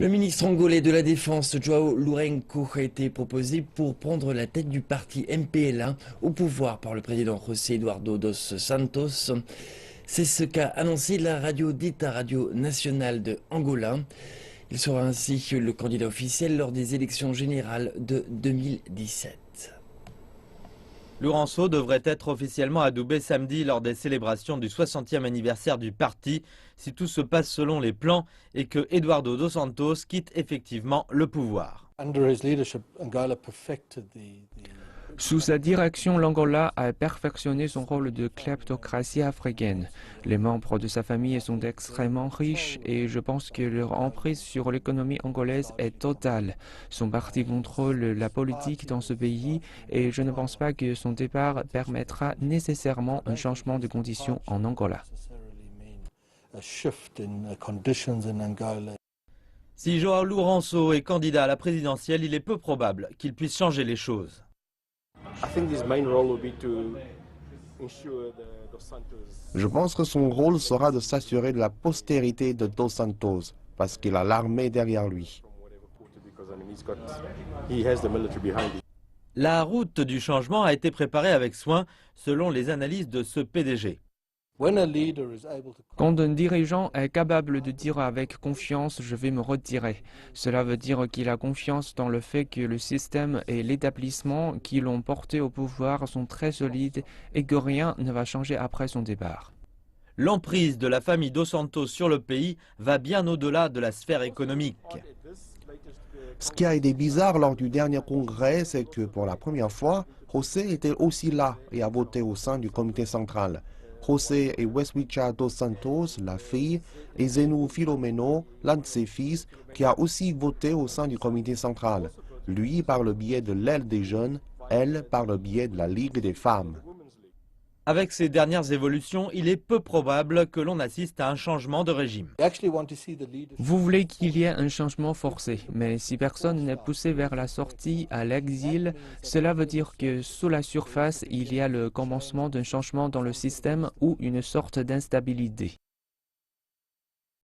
Le ministre angolais de la Défense, João Lourenço, a été proposé pour prendre la tête du parti MPLA au pouvoir par le président José Eduardo dos Santos. C'est ce qu'a annoncé la radio dite Radio nationale de Angola. Il sera ainsi le candidat officiel lors des élections générales de 2017. Lourenço devrait être officiellement adoubé samedi lors des célébrations du 60e anniversaire du parti, si tout se passe selon les plans et que Eduardo dos Santos quitte effectivement le pouvoir. Sous sa direction, l'Angola a perfectionné son rôle de kleptocratie africaine. Les membres de sa famille sont extrêmement riches et je pense que leur emprise sur l'économie angolaise est totale. Son parti contrôle la politique dans ce pays et je ne pense pas que son départ permettra nécessairement un changement de conditions en Angola. Si João Lourenço est candidat à la présidentielle, il est peu probable qu'il puisse changer les choses. Je pense que son rôle sera de s'assurer de la postérité de Dos Santos, parce qu'il a l'armée derrière lui. La route du changement a été préparée avec soin, selon les analyses de ce PDG. Quand un dirigeant est capable de dire avec confiance « je vais me retirer », cela veut dire qu'il a confiance dans le fait que le système et l'établissement qui l'ont porté au pouvoir sont très solides et que rien ne va changer après son départ. L'emprise de la famille Dos Santos sur le pays va bien au-delà de la sphère économique. Ce qui a été bizarre lors du dernier congrès, c'est que pour la première fois, José était aussi là et a voté au sein du comité central. José et Westwicha dos Santos, la fille, et Zenu Filomeno, l'un de ses fils, qui a aussi voté au sein du comité central. Lui par le biais de l'aile des jeunes, elle par le biais de la Ligue des femmes. Avec ces dernières évolutions, il est peu probable que l'on assiste à un changement de régime. Vous voulez qu'il y ait un changement forcé, mais si personne n'est poussé vers la sortie à l'exil, cela veut dire que sous la surface, il y a le commencement d'un changement dans le système ou une sorte d'instabilité.